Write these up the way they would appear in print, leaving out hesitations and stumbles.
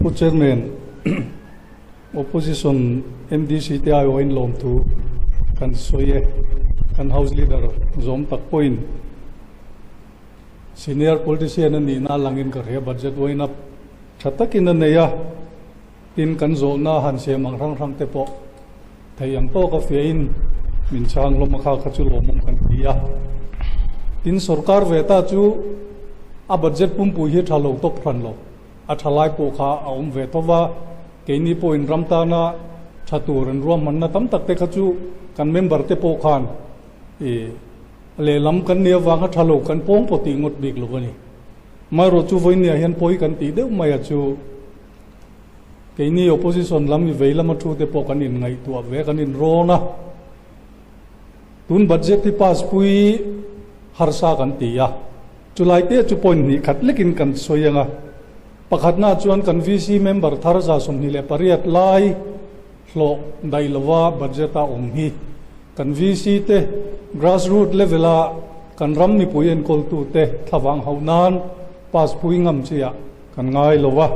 ผู้ chairman opposition MDCTI oin lom tu kan soye kan house leader zom tak point senior politician ni na langin ka re budget oin up thatakin na ya tin kan zo na han se mang rang rang te po thayang to ka fein min chang lo makha khachu lo mong kan dia tin sarkar veta chu a budget pum pu hi thalo tok phan lo a thalai po kha aum ve to wa keini po in ramta na thatu ran rom man na tam tak te khachu kan member te po khan e le lam kan ne wa nga thalo kan pong po ti ngot bik lo ni ma ro chu voi ne hian poi kan ti deu mai chu keini opposition lam i veila ma thu te po kan in ngai tu ve kan in ro na tun budget ti pass pui harsa kan ti ya chulai te chu point ni khat lekin kan soyanga pakhat na chuan kan VC member tharza som ni le pariat lai hlo dai lawa budget a om hi kan VC te grassroots level a kan ram mi puyen kol tu te thawang haunan pass pui ngam chia kan ngai lawa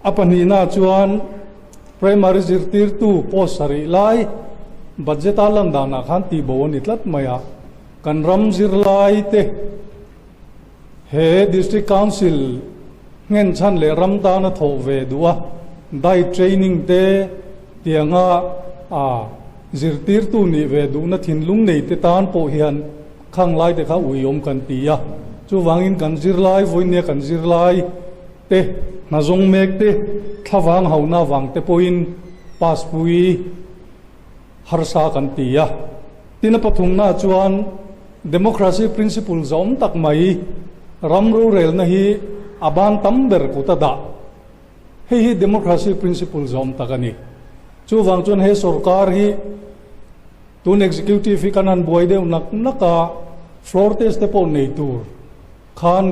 apani na chuan primary zirtir tu post sari lai budget alang dana khan ti bon itlat maya kan ram zir lai te he district council ngen chan le ram ta na tho ve duwa dai training te tianga a zirtir tu ni ve du na thin lung nei te tan po hian khang lai te kha uyom kan tia chu wangin kan zir lai voine kan zir lai te na zong mek te thawang hauna wang te poin pass pui harsa kan tia tina pathung na chuan democracy principle zom tak mai ramru rel na hi aban tamber kutada hi democracy principle zom takani chu wang chuan he sarkar hi tun executive hi kanan buai deu nak naka floor test te po nei tur khan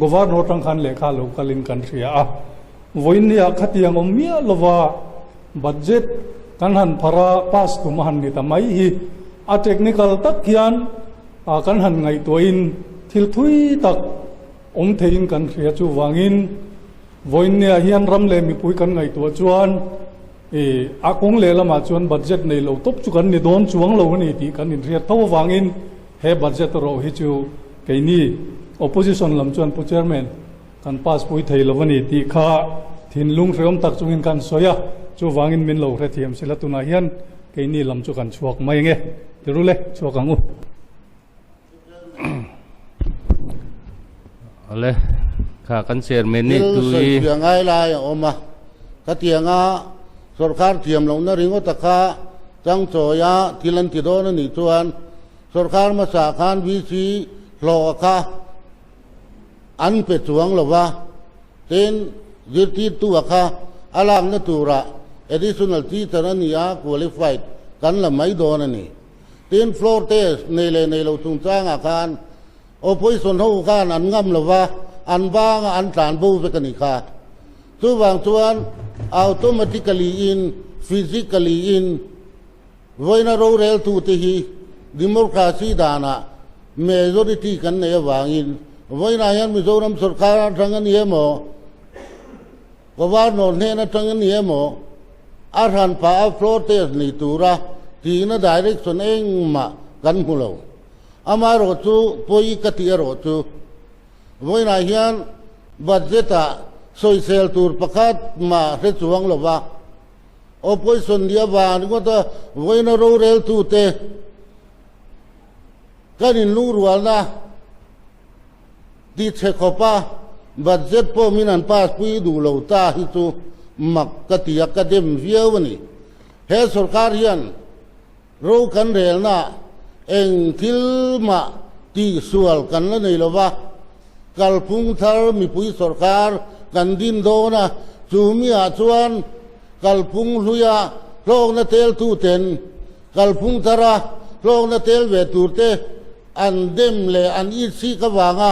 governor tang khan lekha localin country a voinia khatiang omia lova budget kan han phara pass tu man ni tamai hi a technical tak hian a kan han ngai toin thil thui tak om thein kan khria chu wangin voinia hian ram le mi pui kan ngai to chuan e akong le lama chuan budget nei lo top chu kan ni don chuang lo ni ti kan in ria to wangin he budget ro hi chu keini opposition lam chuan pu chairman kan pass pui thei lo ni ti kha thin lung reom tak chungin kan soya chu wangin min lo re thiam sila tuna hian keini lam chu kan chuak mai nge tirule chuak angu ale kha kan chairman ni tu i ngai lai oma ka tianga sarkar thiam lo na ringo taka chang choya tilan ti don ni chuan sarkar ma sa khan VC lo ka an pe chuang lo wa ten jirti tu ka alang na tura additional teacher ania qualified kan la mai don ni ten floor test nei lo chung chang a khan opposition ho khan an ngam lo wa an bang an tlan bu ve kan ni kha chu wang chuan automatically in physically in voina ro rel tu te hi democracy dana majority kan ne wangin voina yan mizoram sarkar thangan yemo governor ne na thangan yemo arhan pa protest ni tura ti na direction eng ma kan hulo amaro chu poi katiro chu voina yan budgeta social tur pakat ma re chuang lova opposition dia ban ko ta voina ro rel tu te kanin lurwal na di che khopa budget po minan pass pui du lo ta hi chu mak kati academ viewani he sarkar hian ro kan rel na eng thil ma ti sual kan la nei lova kalpung thar mi pui sarkar kan din do na chumi a chuan kalpung hluya lok na tel tu ten kalpung tara lok na tel ve tur te an dem le an i si ka wanga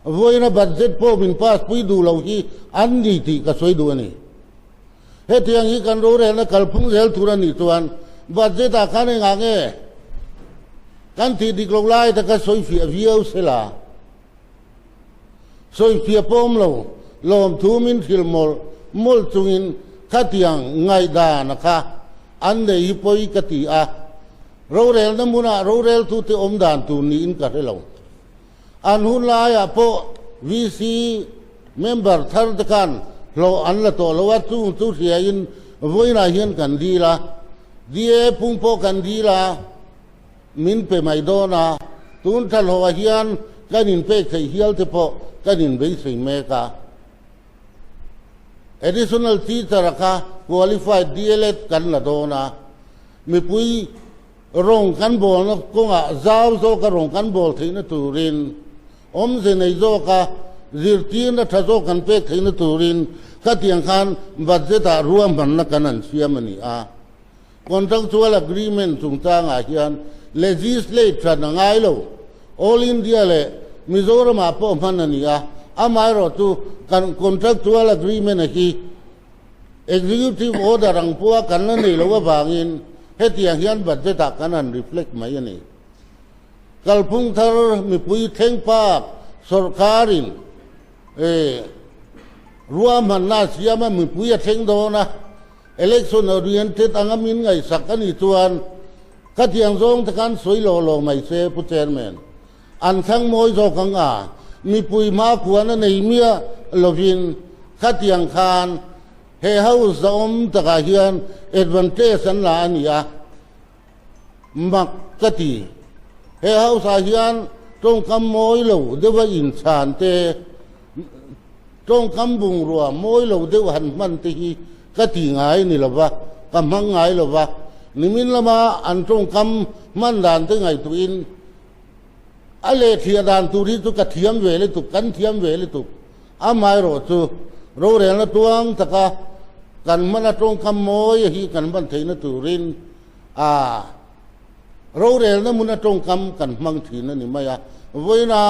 voina budget po min pass pui du lo hi an ni ti ka soi du ani he tiang hi kan ro re na kalpung zel tur ani chuan budget a khan nga nge kan ti dik lo lai ta ka soi fi viau sela soi fi pom lo ลมทูมินทิลมลจุงินขัดยังไงดานะคะอันเดียปอยกติอาเราเรลน้ำมุนาเราเรลทุติอมดานตูนี้อินกัดเราอันหุ่นลายพอวีซีเมมเบอร์ทัดกันเราอันละตัวเราว่าตู้เสียอินวันน่าเห็นกันดีละดีปุ่งโปกันดีละมินเปไม่โดนะตุนทัลหัวเฮียนกันอินเปกใส่เฮียลเทปกันอินเบย์ใส่เมกา additional teacher ค่ะ qualified DLED กันละโดนะมีปุยรงกันบอลนะก็ง่ะจ้าวโซกรงกันบอลที่นั่นตูรินอมเซนไอโซกะจิรตีนทัศโซกันเปกที่นั่นตูรินก็เตียงคันบัดเจตารวมมันนักนันเสียมันนี่contractual agreement จุงจ้างอาเฮียน legislature นั่งไงโล all India เลยมิโซรามาพอมันนี่อาไม่รอตูกัน contractual agreement ที่ executive order รังพัวกันนั่นนี่เราว่าบางอินเฮตียงเฮียนบัดเจตากันนั่น reflect ไหมยันนี่กัลพุงทาร์มีปุยเทงปากสุรคารินรวมมันน่าเสียมันมีปุยเทงโดนะelection oriented อังมินไงสักกันอีตัวก็ที่ยังทรงตะการสวยโลไม่เสียผู้เชนแมนอันข้างมวยโจกังมีปุยมาขวานในเมียโลวินก็ที่ยังคานเฮาส์อมตะการเฮียน advantage สันลานี่มักกะตีเฮาส์เฮียนตรงคำมวยโลเดี๋ยวอินชานเตตรงคำบุงรัวมวยโลเดี๋ยวหันมันตีก็ตีง่ายนี่หรอวะกำมังง่ายหรอวะนิมินละมาอันตรงคำมันด่านตั้งไงตัวอินอะไรเทียด่านตัวที่ตุกเทียมเวลิตุกันเทียมเวลิตุอาไม่รอจูเราเรียนละตัวงตะกะกันมันตรงคำโมยฮีกันบันเทนตุรินเราเรียนละมันตรงคำกันมังทีนั่นนี่ไม่อะเวน่า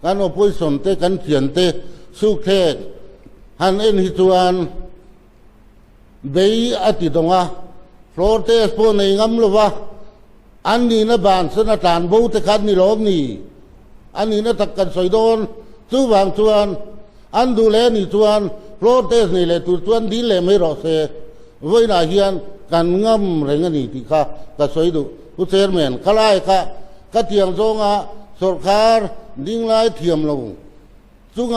กันเอาไปสนเตกันเขียนเตสุเคฮันเอ็นฮิตวันเบย์อติตงะโฟลเตสโปในงำลวะอันนี้นะบานสนาตานบูตะคันนี่ล้มนี่อันนี้นะตะกันสอยโดนตู้บางส่วนอันดูแลนี่ส่วนโฟลเตสนี่แหละตัวส่วนดีเลยไม่รอเสียไว้หน้าเฮียนกันงำเรื่องนี้ที่ข้าก็สอยดูผู้เชนแมนข้าไล่ข้าก็เทียงทรงสุรคาร์ดิ้งไล่เทียมลงจุง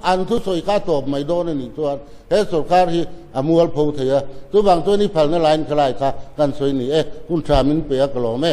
อันทุสอยข้าตบไม่โดนนี่ตัวเฮสุรคาร์ที่มัวพูดเถอะตัวบางตัวนี้ผ่านในไลน์ข้าไล่ข้ากันสอยนี่คุณชามินเปียกหล่อไหม